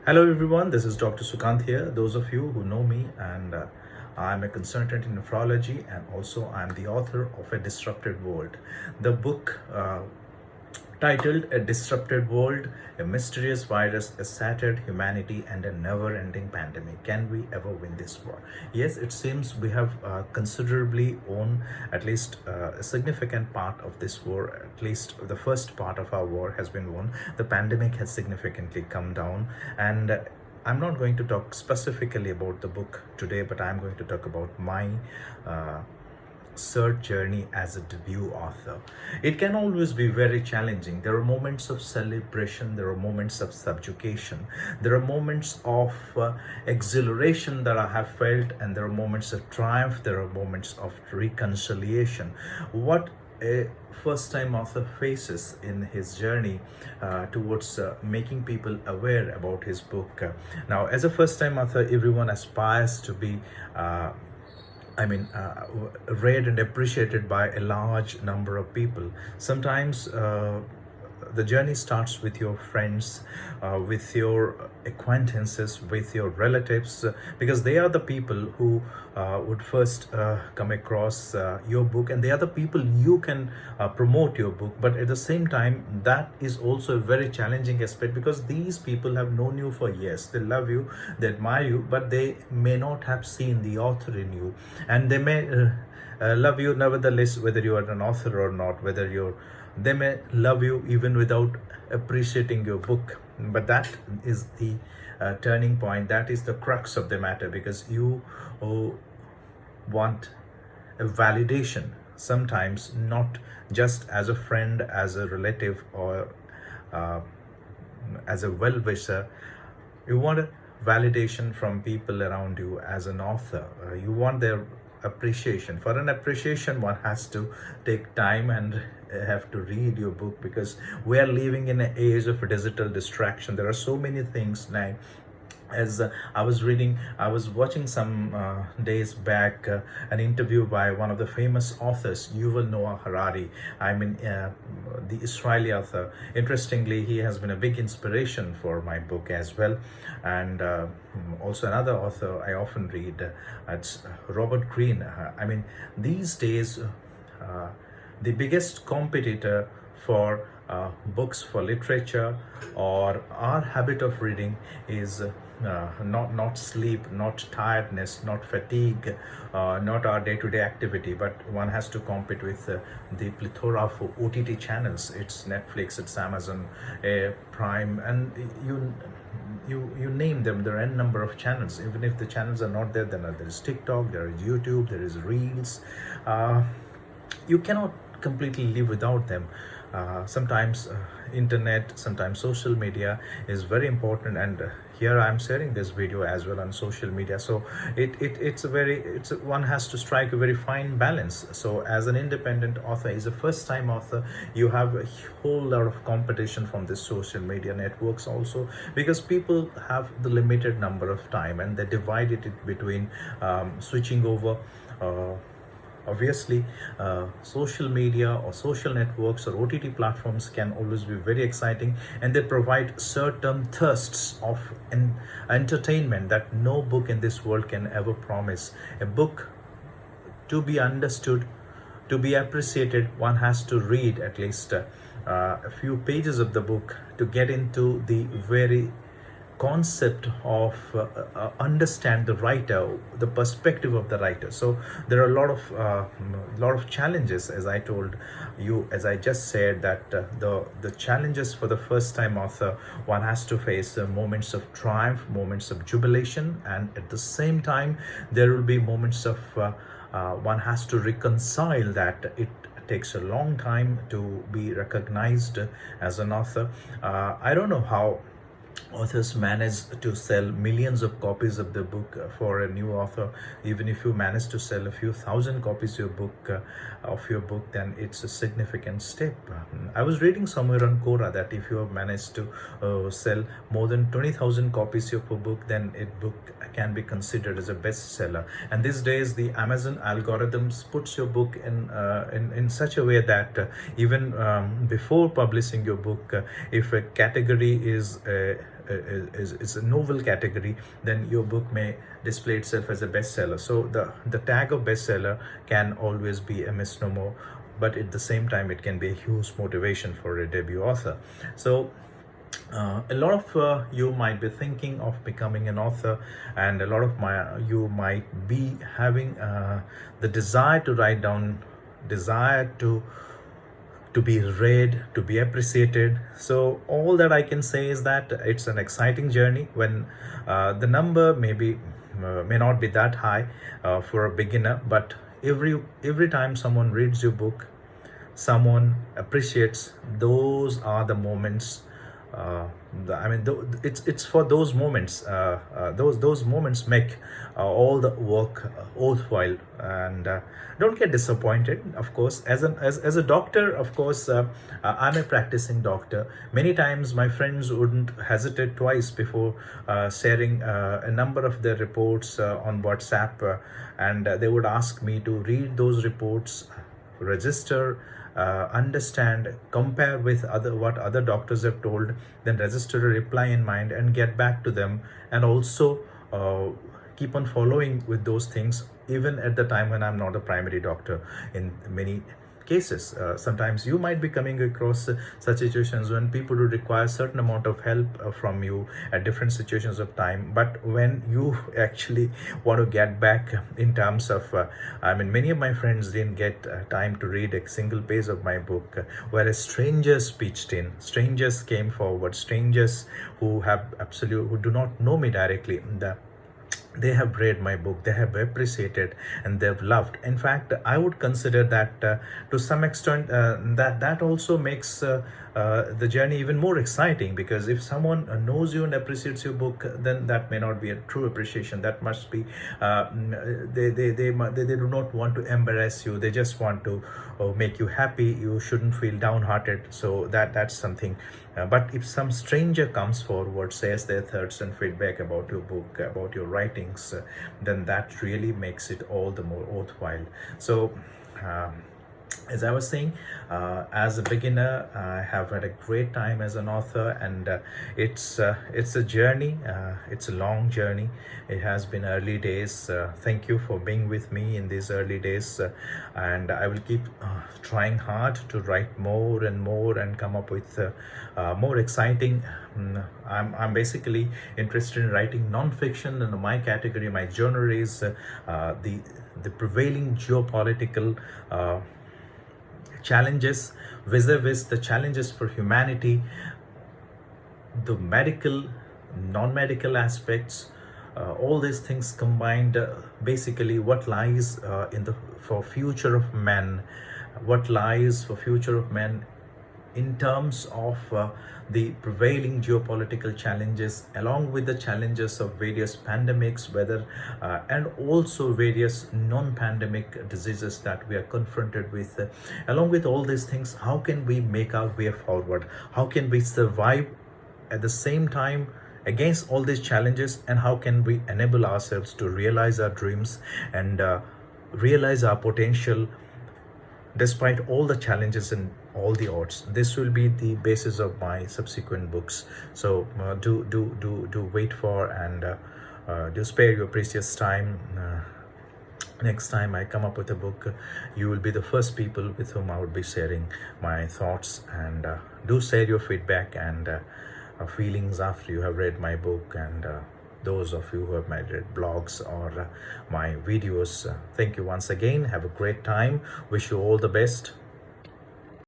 Hello everyone, this is Dr. Sukant here. Those of you who know me, and I'm a consultant in nephrology, and also I'm the author of A Disrupted World. The book titled A Disrupted World, a mysterious virus, a shattered humanity, and a never-ending pandemic. Can we ever win this war? Yes, it seems we have considerably won at least a significant part of this war. At least the first part of our war has been won. The pandemic has significantly come down, and I'm not going to talk specifically about the book today, but I'm going to talk about my uh, search journey as a debut author. It can always be very challenging. There are moments of celebration, there are moments of subjugation, there are moments of exhilaration that I have felt, and there are moments of triumph, there are moments of reconciliation. What a first time author faces in his journey towards making people aware about his book. Now, as a first time author, everyone aspires to be read and appreciated by a large number of people. Sometimes the journey starts with your friends, with your acquaintances, with your relatives, because they are the people who would first come across your book, and they are the people you can promote your book. But at the same time, that is also a very challenging aspect, because these people have known you for years. They love you, they admire you, but they may not have seen the author in you, and they may love you nevertheless, whether you are an author or not, whether you're they may love you even without appreciating your book. But that is the turning point, that is the crux of the matter, because you want a validation, sometimes not just as a friend, as a relative, or uh, as a well-wisher. You want a validation from people around you as an author. You want their appreciation. For an appreciation, one has to take time and have to read your book, because we are living in an age of digital distraction. There are so many things now. As I was watching some days back an interview by one of the famous authors, Yuval Noah Harari. The Israeli author. Interestingly, he has been a big inspiration for my book as well. And also another author I often read, it's Robert Greene. These days, the biggest competitor for books, for literature, or our habit of reading is not sleep, not tiredness, not fatigue, not our day-to-day activity, but one has to compete with the plethora of OTT channels. It's Netflix, it's Amazon Prime, and you name them. There are n number of channels. Even if the channels are not there, then there is TikTok, there is YouTube, there is Reels. You cannot completely live without them. Sometimes internet, sometimes social media is very important, and here I'm sharing this video as well on social media. So one has to strike a very fine balance. So as an independent author, as a first time author, you have a whole lot of competition from the social media networks also, because people have the limited number of time, and they divided it between switching over. Obviously, social media or social networks or OTT platforms can always be very exciting, and they provide certain thirsts of entertainment that no book in this world can ever promise. A book, to be understood, to be appreciated, one has to read at least a few pages of the book to get into the very concept of understand the writer, the perspective of the writer. So there are a lot of challenges, as I told you, as I just said, that the challenges for the first time author, one has to face moments of triumph, moments of jubilation, and at the same time there will be moments of one has to reconcile that it takes a long time to be recognized as an author. I don't know how authors manage to sell millions of copies of the book. For a new author, even if you manage to sell a few thousand copies of your book, then it's a significant step. I was reading somewhere on Quora that if you have managed to sell more than 20,000 copies of a book, then a book can be considered as a bestseller. And these days, the Amazon algorithms puts your book in such a way that even before publishing your book, if a category is a is a novel category, then your book may display itself as a bestseller. So the tag of bestseller can always be a misnomer, but at the same time it can be a huge motivation for a debut author. So a lot of you might be thinking of becoming an author, and a lot of you might be having the desire to write down, desire to be read, to be appreciated. So all that I can say is that it's an exciting journey. When the number may not be that high for a beginner, but every time someone reads your book, someone appreciates, those are the moments. It's for those moments. Those moments make all the work worthwhile. And don't get disappointed. Of course, as a doctor, of course, I'm a practicing doctor. Many times, my friends wouldn't hesitate twice before sharing a number of their reports on WhatsApp, and they would ask me to read those reports, register, understand, compare with what other doctors have told, then register a reply in mind and get back to them, and also keep on following with those things even at the time when I'm not a primary doctor. In many cases, sometimes you might be coming across such situations when people would require a certain amount of help from you at different situations of time, but when you actually want to get back in terms of many of my friends didn't get time to read a single page of my book, whereas strangers pitched in, strangers came forward, strangers who do not know me directly, they have read my book, they have appreciated, and they've loved. In fact, I would consider that to some extent that also makes the journey even more exciting, because if someone knows you and appreciates your book, then that may not be a true appreciation. That must be they do not want to embarrass you, they just want to make you happy. You shouldn't feel downhearted. So that's something. But if some stranger comes forward, says their thoughts and feedback about your book, about your writings, then that really makes it all the more worthwhile. So as I was saying, as a beginner, I have had a great time as an author, and it's a journey. It's a long journey. It has been early days. Thank you for being with me in these early days, and I will keep trying hard to write more and more and come up with more exciting. I'm basically interested in writing non-fiction, and my category, my genre is the prevailing geopolitical challenges, vis-a-vis the challenges for humanity, the medical, non-medical aspects, all these things combined, basically what lies for future of men, what lies for future of men in terms of the prevailing geopolitical challenges, along with the challenges of various pandemics, whether and also various non-pandemic diseases that we are confronted with. Along with all these things, how can we make our way forward? How can we survive at the same time against all these challenges, and how can we enable ourselves to realize our dreams and realize our potential despite all the challenges and all the odds? This will be the basis of my subsequent books. So do wait for, and do spare your precious time. Next time I come up with a book, you will be the first people with whom I would be sharing my thoughts. And do share your feedback and feelings after you have read my book, and those of you who have read blogs or my videos. Thank you once again. Have a great time. Wish you all the best.